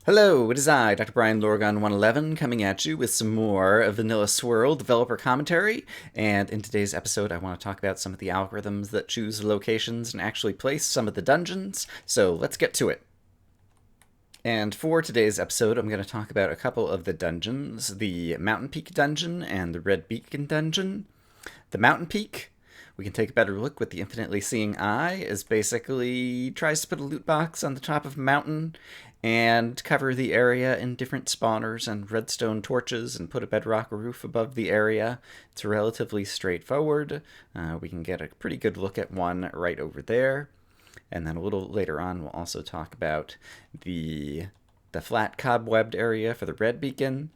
Hello, it is I, Dr. Brian Lorgon 111, coming at you with some more Vanilla Swirl developer commentary. And in today's episode, I want to talk about some of the algorithms that choose locations and actually place some of the dungeons. So let's get to it. And for today's episode, I'm going to talk about a couple of the dungeons, the Mountain Peak dungeon and the Red Beacon dungeon. The Mountain Peak, we can take a better look with the infinitely seeing eye, is basically tries to put a loot box on the top of a mountain and cover the area in different spawners and redstone torches and put a bedrock roof above the area. It's relatively straightforward. We can get a pretty good look at one right over there. And then a little later on, we'll also talk about the flat cobwebbed area for the red beacon.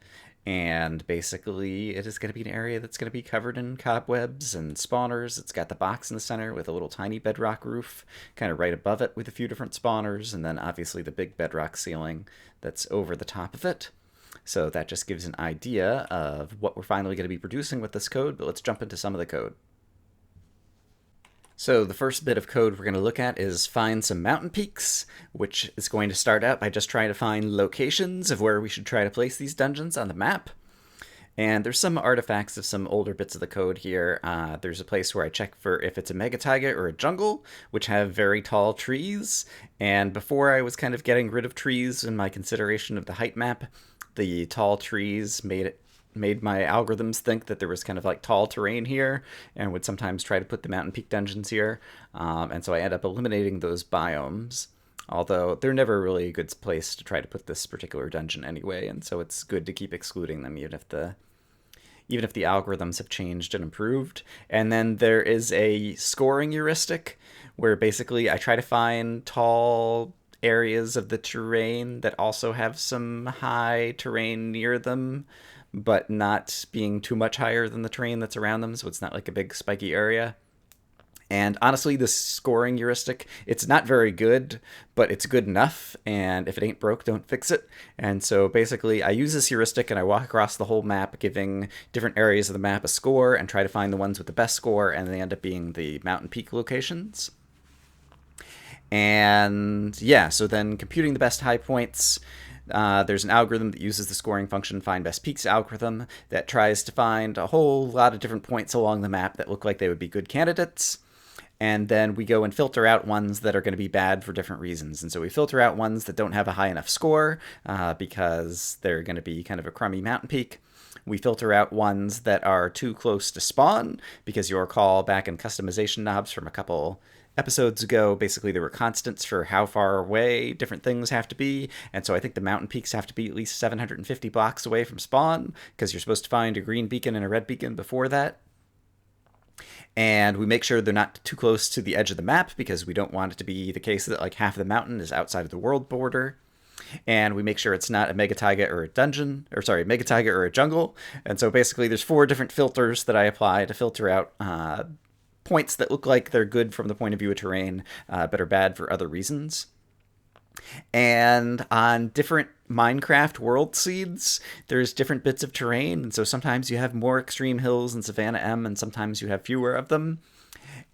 And basically, it is going to be an area that's going to be covered in cobwebs and spawners. It's got the box in the center with a little tiny bedrock roof kind of right above it with a few different spawners. And then obviously the big bedrock ceiling that's over the top of it. So that just gives an idea of what we're finally going to be producing with this code. But let's jump into some of the code. So the first bit of code we're going to look at is find some mountain peaks, which is going to start out by just trying to find locations of where we should try to place these dungeons on the map. And there's some artifacts of some older bits of the code here. There's a place where I check for if it's a mega taiga or a jungle, which have very tall trees. And before I was kind of getting rid of trees in my consideration of the height map, the tall trees made my algorithms think that there was kind of like tall terrain here and would sometimes try to put the mountain peak dungeons here. And so I end up eliminating those biomes, although they're never really a good place to try to put this particular dungeon anyway. And so it's good to keep excluding them even if the algorithms have changed and improved. And then there is a scoring heuristic where basically I try to find tall areas of the terrain that also have some high terrain near them, but not being too much higher than the terrain that's around them, so it's not like a big spiky area. And honestly, this scoring heuristic, it's not very good, but it's good enough, and if it ain't broke, don't fix it. And so basically, I use this heuristic and I walk across the whole map, giving different areas of the map a score, and try to find the ones with the best score, and they end up being the mountain peak locations. And yeah, so then computing the best high points, there's an algorithm that uses the scoring function find best peaks algorithm that tries to find a whole lot of different points along the map that look like they would be good candidates. And then we go and filter out ones that are going to be bad for different reasons. And so we filter out ones that don't have a high enough score because they're going to be kind of a crummy mountain peak. We filter out ones that are too close to spawn because you'll recall back in customization knobs from a couple episodes ago, basically there were constants for how far away different things have to be, and so I think the mountain peaks have to be at least 750 blocks away from spawn, because you're supposed to find a green beacon and a red beacon before that. And we make sure they're not too close to the edge of the map, because we don't want it to be the case that like half of the mountain is outside of the world border. And we make sure it's not a mega taiga or a dungeon, or sorry, mega taiga or a jungle. And so basically there's 4 different filters that I apply to filter out points that look like they're good from the point of view of terrain, but are bad for other reasons. And on different Minecraft world seeds, there's different bits of terrain, and so sometimes you have more extreme hills in Savannah M, and sometimes you have fewer of them.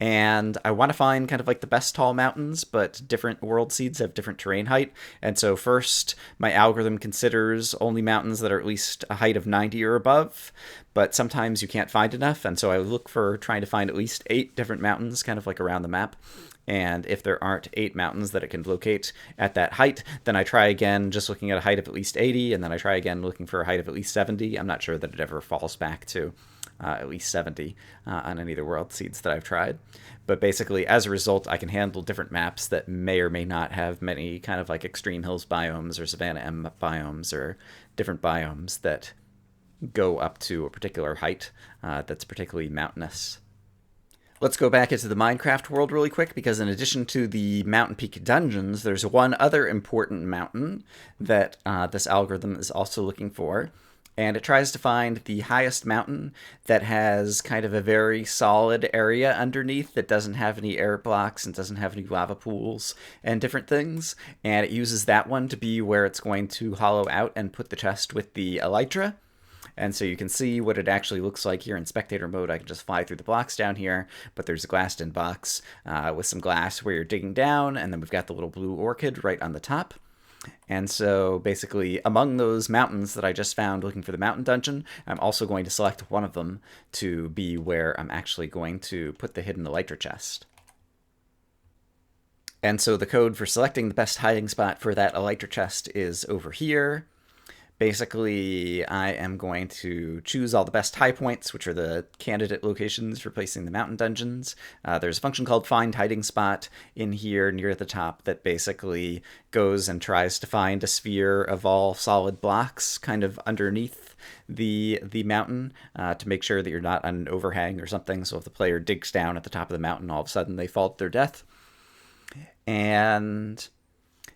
And I want to find kind of like the best tall mountains, but different world seeds have different terrain height. And so first, my algorithm considers only mountains that are at least a height of 90 or above, but sometimes you can't find enough. And so I look for trying to find at least 8 different mountains kind of like around the map. And if there aren't 8 mountains that it can locate at that height, then I try again just looking at a height of at least 80, and then I try again looking for a height of at least 70. I'm not sure that it ever falls back to at least 70 on any of the world seeds that I've tried. But basically, as a result, I can handle different maps that may or may not have many kind of like extreme hills biomes or Savannah M biomes or different biomes that go up to a particular height that's particularly mountainous. Let's go back into the Minecraft world really quick, because in addition to the mountain peak dungeons, there's one other important mountain that this algorithm is also looking for. And it tries to find the highest mountain that has kind of a very solid area underneath that doesn't have any air blocks and doesn't have any lava pools and different things. And it uses that one to be where it's going to hollow out and put the chest with the elytra. And so you can see what it actually looks like here in spectator mode. I can just fly through the blocks down here, but there's a glassed-in box with some glass where you're digging down, and then we've got the little blue orchid right on the top. And so basically, among those mountains that I just found looking for the mountain dungeon, I'm also going to select one of them to be where I'm actually going to put the hidden elytra chest. And so the code for selecting the best hiding spot for that elytra chest is over here. Basically, I am going to choose all the best high points, which are the candidate locations for placing the mountain dungeons. There's a function called find hiding spot in here near the top that basically goes and tries to find a sphere of all solid blocks kind of underneath the mountain to make sure that you're not on an overhang or something. So if the player digs down at the top of the mountain, all of a sudden they fall to their death. And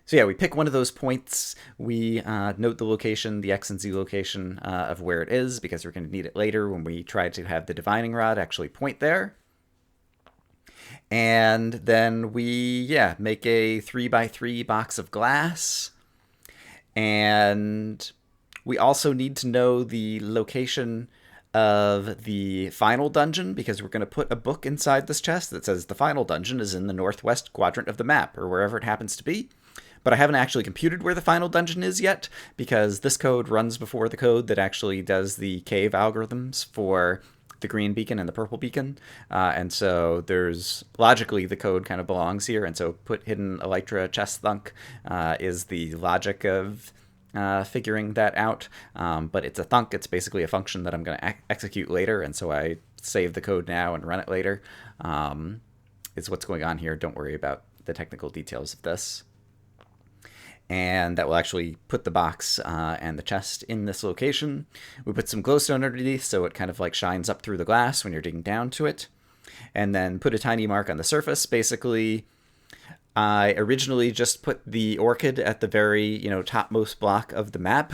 so yeah, we pick one of those points. We note the location, the X and Z location of where it is, because we're going to need it later when we try to have the divining rod actually point there. And then we, make a 3x3 box of glass. And we also need to know the location of the final dungeon, because we're going to put a book inside this chest that says the final dungeon is in the northwest quadrant of the map, or wherever it happens to be. But I haven't actually computed where the final dungeon is yet, because this code runs before the code that actually does the cave algorithms for the green beacon and the purple beacon. And so there's logically the code kind of belongs here. And so put hidden elytra chest thunk is the logic of figuring that out. But it's a thunk. It's basically a function that I'm going to execute later. And so I save the code now and run it later. Is what's going on here. Don't worry about the technical details of this. And that will actually put the box and the chest in this location. We put some glowstone underneath so it kind of like shines up through the glass when you're digging down to it. And then put a tiny mark on the surface. Basically, I originally just put the orchid at the very, topmost block of the map.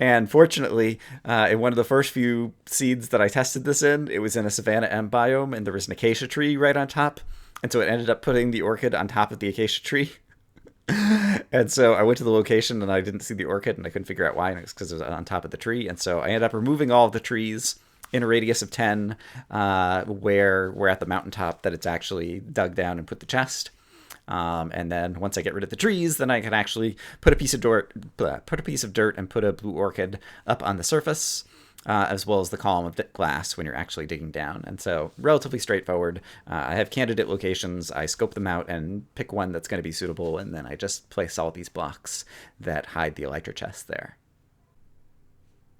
And fortunately, in one of the first few seeds that I tested this in, it was in a Savanna M biome, and there was an acacia tree right on top. And so it ended up putting the orchid on top of the acacia tree. And so I went to the location and I didn't see the orchid, and I couldn't figure out why, and it was because it was on top of the tree. And so I ended up removing all of the trees in a radius of 10 where we're at the mountaintop that it's actually dug down and put the chest. And then once I get rid of the trees, then I can actually put a piece of dirt and put a blue orchid up on the surface, as well as the column of glass when you're actually digging down. And so relatively straightforward. I have candidate locations. I scope them out and pick one that's going to be suitable, and then I just place all these blocks that hide the elytra chest there.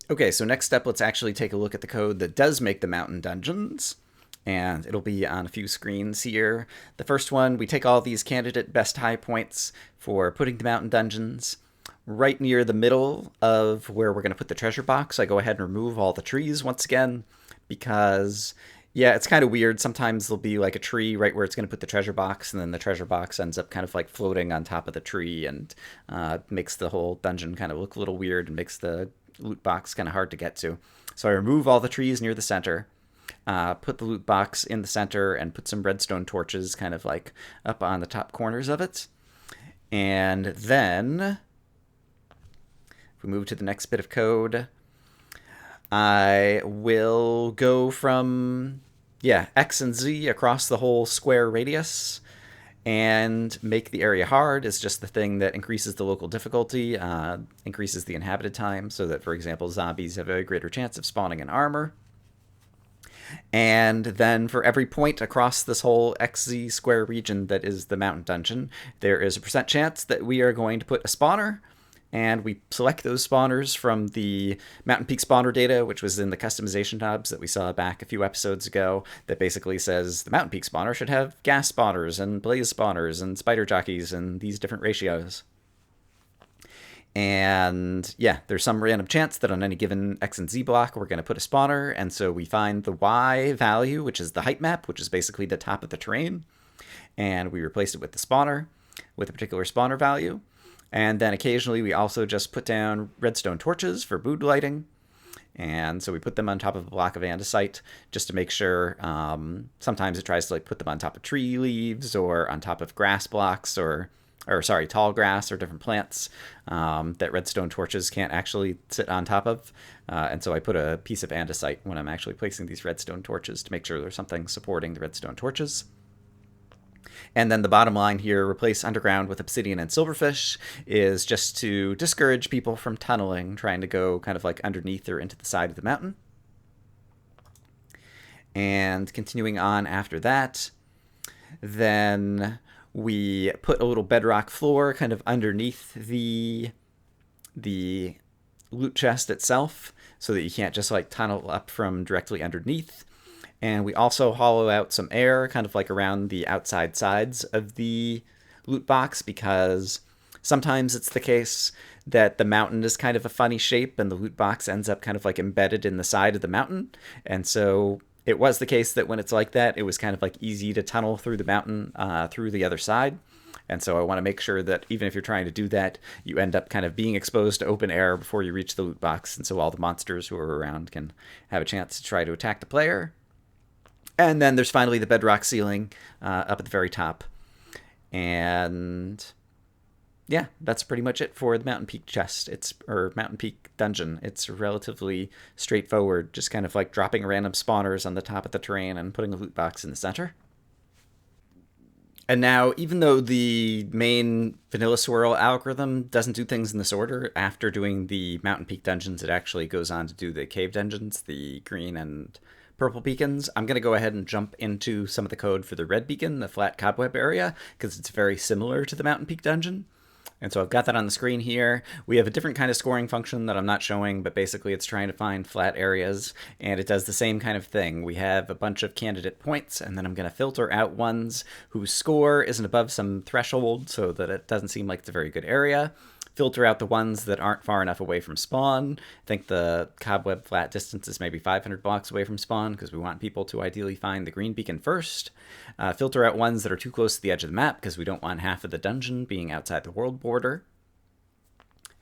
Okay, so next step, let's actually take a look at the code that does make the mountain dungeons. And it'll be on a few screens here. The first one, we take all these candidate best high points for putting the mountain dungeons. Right near the middle of where we're going to put the treasure box, I go ahead and remove all the trees once again, because, it's kind of weird. Sometimes there'll be like a tree right where it's going to put the treasure box, and then the treasure box ends up kind of like floating on top of the tree, and makes the whole dungeon kind of look a little weird and makes the loot box kind of hard to get to. So I remove all the trees near the center. Put the loot box in the center and put some redstone torches kind of like up on the top corners of it. And then if we move to the next bit of code, I will go from, X and Z across the whole square radius and make the area hard. Is just the thing that increases the local difficulty, increases the inhabited time, so that, for example, zombies have a greater chance of spawning in armor. And then for every point across this whole XZ square region that is the mountain dungeon, there is a % chance that we are going to put a spawner. And we select those spawners from the Mountain Peak spawner data, which was in the customization knobs that we saw back a few episodes ago, that basically says the Mountain Peak spawner should have gas spawners and blaze spawners and spider jockeys and these different ratios. And there's some random chance that on any given X and Z block, we're going to put a spawner. And so we find the Y value, which is the height map, which is basically the top of the terrain. And we replace it with the spawner, with a particular spawner value. And then occasionally we also just put down redstone torches for mood lighting. And so we put them on top of a block of andesite just to make sure. Sometimes it tries to put them on top of tree leaves or on top of grass blocks or tall grass or different plants that redstone torches can't actually sit on top of. And so I put a piece of andesite when I'm actually placing these redstone torches to make sure there's something supporting the redstone torches. And then the bottom line here, replace underground with obsidian and silverfish, is just to discourage people from tunneling, trying to go kind of like underneath or into the side of the mountain. And continuing on after that, then we put a little bedrock floor kind of underneath the loot chest itself so that you can't just like tunnel up from directly underneath. And we also hollow out some air kind of like around the outside sides of the loot box, because sometimes it's the case that the mountain is kind of a funny shape and the loot box ends up kind of like embedded in the side of the mountain. And so it was the case that when it's like that, it was kind of like easy to tunnel through the mountain through the other side. And so I want to make sure that even if you're trying to do that, you end up kind of being exposed to open air before you reach the loot box. And so all the monsters who are around can have a chance to try to attack the player. And then there's finally the bedrock ceiling up at the very top. And yeah, that's pretty much it for the Mountain Peak chest. Or Mountain Peak dungeon. It's relatively straightforward, just kind of like dropping random spawners on the top of the terrain and putting a loot box in the center. And now, even though the main vanilla swirl algorithm doesn't do things in this order, after doing the Mountain Peak dungeons, it actually goes on to do the cave dungeons, the green and purple beacons. I'm going to go ahead and jump into some of the code for the red beacon, the flat cobweb area, because it's very similar to the Mountain Peak dungeon. And so I've got that on the screen here. We have a different kind of scoring function that I'm not showing, but basically it's trying to find flat areas, and it does the same kind of thing. We have a bunch of candidate points, and then I'm going to filter out ones whose score isn't above some threshold so that it doesn't seem like it's a very good area. Filter out the ones that aren't far enough away from spawn. I think the cobweb flat distance is maybe 500 blocks away from spawn, because we want people to ideally find the green beacon first. Filter out ones that are too close to the edge of the map, because we don't want half of the dungeon being outside the world border.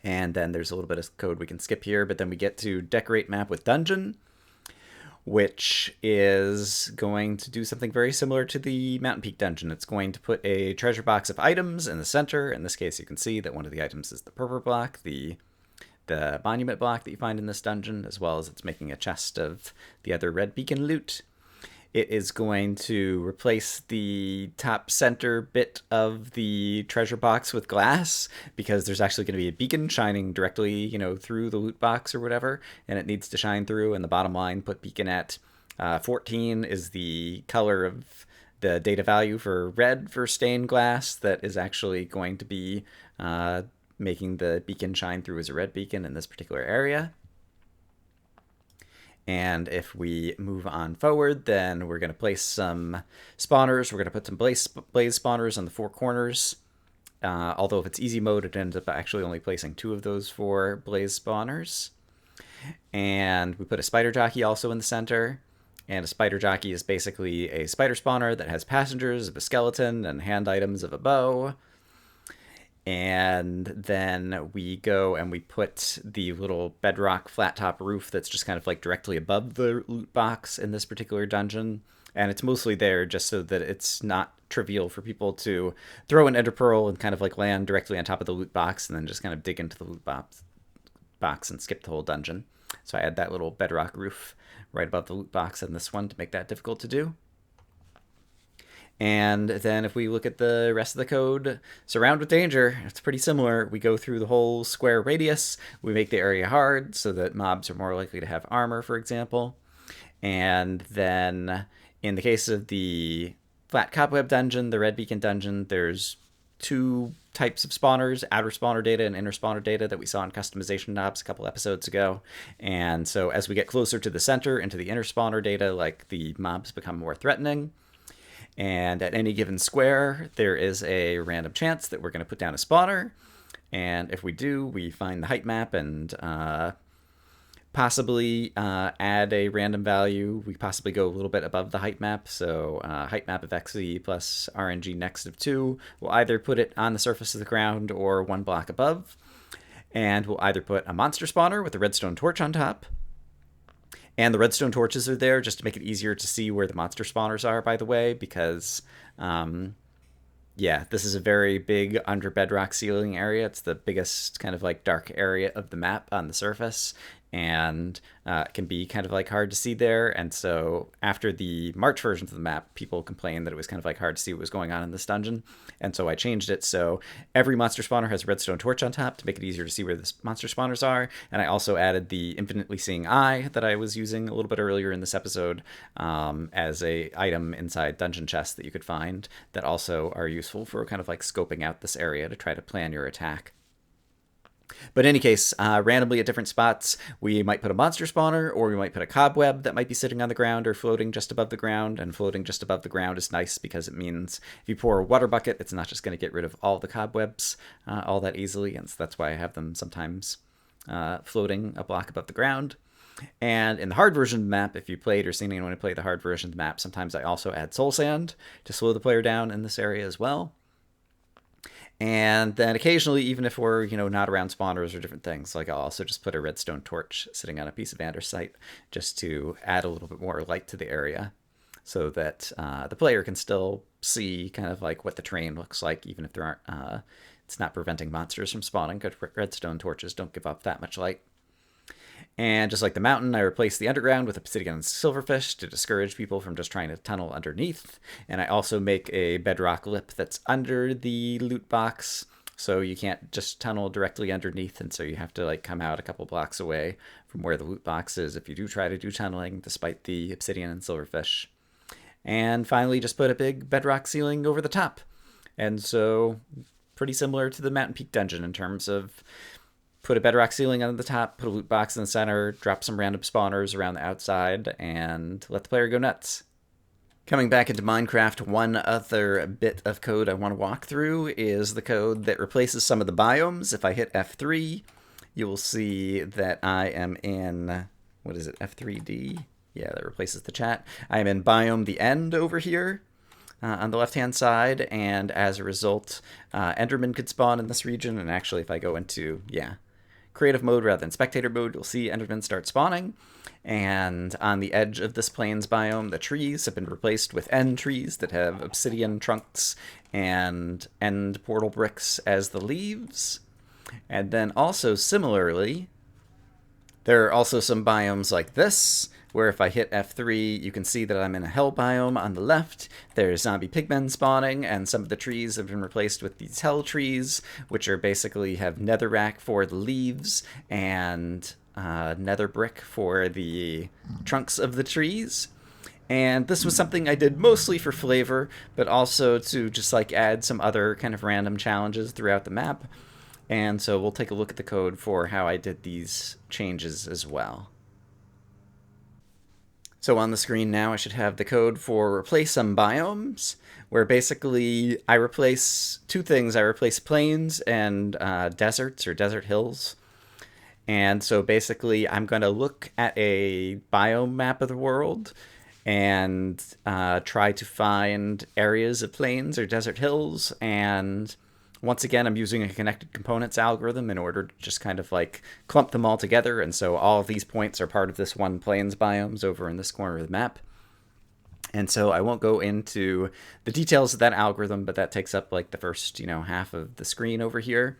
And then there's a little bit of code we can skip here, but then we get to decorate map with dungeon, which is going to do something very similar to the Mountain Peak dungeon. It's going to put a treasure box of items in the center. In this case, you can see that one of the items is the purple block, the monument block that you find in this dungeon, as well as it's making a chest of the other red beacon loot. It is going to replace the top center bit of the treasure box with glass, because there's actually going to be a beacon shining directly, through the loot box or whatever, and it needs to shine through. And the bottom line, put beacon at 14 is the color of the data value for red for stained glass that is actually going to be making the beacon shine through as a red beacon in this particular area. And if we move on forward, then we're going to place some spawners. We're going to put some blaze spawners on the four corners. Although if it's easy mode, it ends up actually only placing 2 of those 4 blaze spawners. And we put a spider jockey also in the center. And a spider jockey is basically a spider spawner that has passengers of a skeleton and hand items of a bow. And then we go and we put the little bedrock flat top roof that's just kind of like directly above the loot box in this particular dungeon. And it's mostly there just so that it's not trivial for people to throw an ender pearl and kind of like land directly on top of the loot box and then just kind of dig into the loot box and skip the whole dungeon. So I add that little bedrock roof right above the loot box in this one to make that difficult to do. And then if we look at the rest of the code, surround with danger, it's pretty similar. We go through the whole square radius. We make the area hard so that mobs are more likely to have armor, for example. And then in the case of the flat cobweb dungeon, the red beacon dungeon, there's 2 types of spawners, outer spawner data and inner spawner data, that we saw in customization knobs a couple episodes ago. And so as we get closer to the center, into the inner spawner data, like, the mobs become more threatening. And at any given square, there is a random chance that we're going to put down a spawner. And if we do, we find the height map and possibly add a random value. We possibly go a little bit above the height map. So height map of XZ plus RNG next of 2. We'll either put it on the surface of the ground or 1 block above. And we'll either put a monster spawner with a redstone torch on top. And the redstone torches are there just to make it easier to see where the monster spawners are, by the way, because, yeah, this is a very big under bedrock ceiling area. It's the biggest kind of like dark area of the map on the surface. and it can be kind of like hard to see there. And so after the March versions of the map, people complained that it was kind of like hard to see what was going on in this dungeon. And so I changed it so every monster spawner has a redstone torch on top to make it easier to see where the monster spawners are. And I also added the infinitely seeing eye that I was using a little bit earlier in this episode as a item inside dungeon chests that you could find that also are useful for kind of like scoping out this area to try to plan your attack. But in any case, randomly at different spots, we might put a monster spawner, or we might put a cobweb that might be sitting on the ground or floating just above the ground. And floating just above the ground is nice because it means if you pour a water bucket, it's not just going to get rid of all the cobwebs all that easily. And so that's why I have them sometimes floating a block above the ground. And in the hard version of the map, if you played or seen anyone play the hard version of the map, sometimes I also add soul sand to slow the player down in this area as well. And then occasionally, even if we're, not around spawners or different things, like I'll also just put a redstone torch sitting on a piece of andesite just to add a little bit more light to the area so that the player can still see kind of like what the terrain looks like, even if there aren't, it's not preventing monsters from spawning, because redstone torches don't give up that much light. And just like the mountain, I replaced the underground with obsidian and silverfish to discourage people from just trying to tunnel underneath. And I also make a bedrock lip that's under the loot box, so you can't just tunnel directly underneath, and so you have to like come out a couple blocks away from where the loot box is if you do try to do tunneling, despite the obsidian and silverfish. And finally, just put a big bedrock ceiling over the top. And so pretty similar to the Mountain Peak dungeon in terms of put a bedrock ceiling on the top, put a loot box in the center, drop some random spawners around the outside, and let the player go nuts. Coming back into Minecraft, one other bit of code I want to walk through is the code that replaces some of the biomes. If I hit F3, you will see that I am in, what is it, F3D? Yeah, that replaces the chat. I am in biome the end over here. On the left-hand side, and as a result, Enderman could spawn in this region, and actually if I go into, creative mode rather than spectator mode, you'll see Endermen start spawning. And on the edge of this plains biome, the trees have been replaced with end trees that have obsidian trunks and end portal bricks as the leaves. And then also similarly, there are also some biomes like this, where if I hit F3, you can see that I'm in a hell biome on the left. There's zombie pigmen spawning, and some of the trees have been replaced with these hell trees, which are basically have netherrack for the leaves and nether brick for the trunks of the trees. And this was something I did mostly for flavor, but also to just like add some other kind of random challenges throughout the map. And so we'll take a look at the code for how I did these changes as well. So on the screen now, I should have the code for replace some biomes, where basically I replace two things. I replace plains and deserts or desert hills. And so basically I'm going to look at a biome map of the world and try to find areas of plains or desert hills. And once again, I'm using a connected components algorithm in order to just kind of like clump them all together. And so all of these points are part of this one plains biomes over in this corner of the map. And so I won't go into the details of that algorithm, but that takes up like the first, half of the screen over here.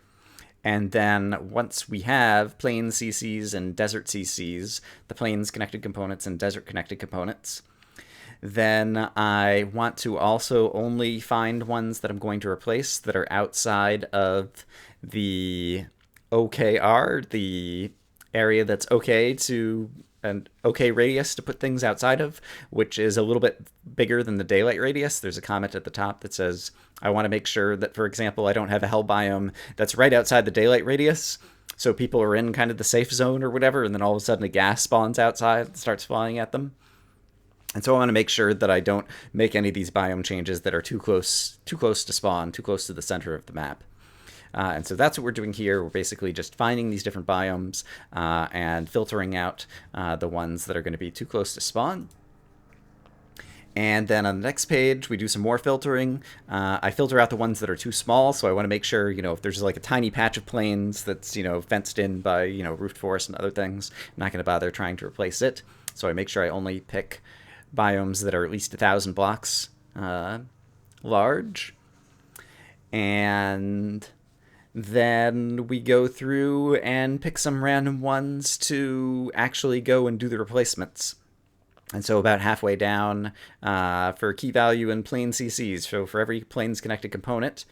And then once we have plains CCs and desert CCs, the plains connected components and desert connected components, then I want to also only find ones that I'm going to replace that are outside of the OKR, the area that's okay to an okay radius to put things outside of, which is a little bit bigger than the daylight radius. There's a comment at the top that says, I want to make sure that, for example, I don't have a hell biome that's right outside the daylight radius. So people are in kind of the safe zone or whatever, and then all of a sudden a gas spawns outside and starts flying at them. And so I want to make sure that I don't make any of these biome changes that are too close to spawn, too close to the center of the map. And so that's what we're doing here. We're basically just finding these different biomes and filtering out the ones that are going to be too close to spawn. And then on the next page, we do some more filtering. I filter out the ones that are too small, so I want to make sure, if there's like a tiny patch of plains that's, fenced in by, roofed forest and other things, I'm not going to bother trying to replace it. So I make sure I only pick biomes that are at least 1,000 blocks large. And then we go through and pick some random ones to actually go and do the replacements. And so about halfway down, for key value and plane CCs, so for every planes connected component,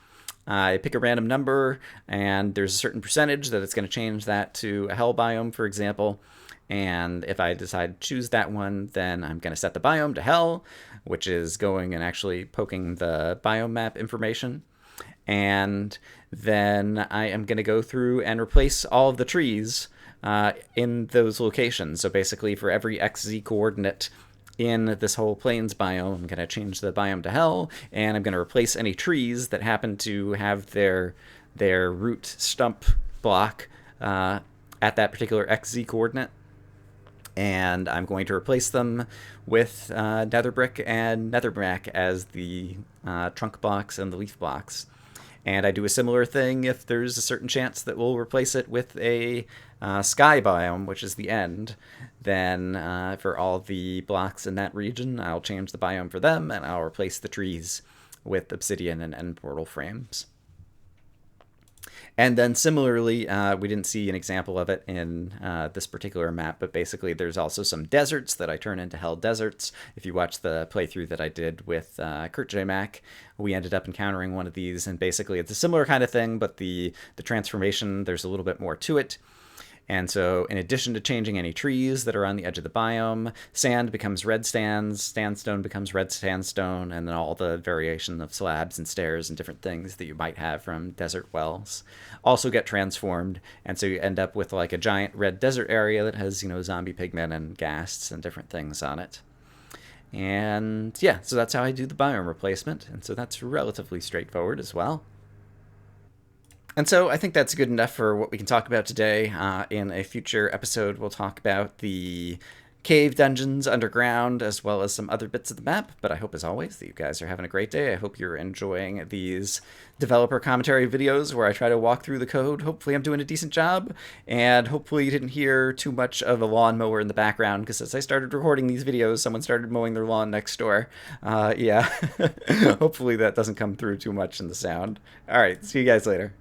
I pick a random number, and there's a certain percentage that it's going to change that to a hell biome, for example. And if I decide to choose that one, then I'm going to set the biome to hell, which is going and actually poking the biome map information. And then I am going to go through and replace all of the trees in those locations. So basically, for every XZ coordinate in this whole plains biome, I'm going to change the biome to hell, and I'm going to replace any trees that happen to have their root stump block at that particular XZ coordinate. And I'm going to replace them with nether brick and netherrack as the trunk blocks and the leaf blocks. And I do a similar thing if there's a certain chance that we'll replace it with a sky biome, which is the end. Then for all the blocks in that region, I'll change the biome for them, and I'll replace the trees with obsidian and end portal frames. And then similarly, we didn't see an example of it in this particular map, but basically there's also some deserts that I turn into hell deserts. If you watch the playthrough that I did with Kurt J. Mack, we ended up encountering one of these, and basically it's a similar kind of thing, but the transformation, there's a little bit more to it. And so in addition to changing any trees that are on the edge of the biome, sand becomes red sandstone becomes red sandstone, and then all the variation of slabs and stairs and different things that you might have from desert wells also get transformed. And so you end up with like a giant red desert area that has, zombie pigmen and ghasts and different things on it. And yeah, so that's how I do the biome replacement. And so that's relatively straightforward as well. And so I think that's good enough for what we can talk about today. In a future episode, we'll talk about the cave dungeons underground, as well as some other bits of the map. But I hope, as always, that you guys are having a great day. I hope you're enjoying these developer commentary videos where I try to walk through the code. Hopefully I'm doing a decent job, and hopefully you didn't hear too much of a lawnmower in the background, because as I started recording these videos, someone started mowing their lawn next door. Yeah, hopefully that doesn't come through too much in the sound. All right, see you guys later.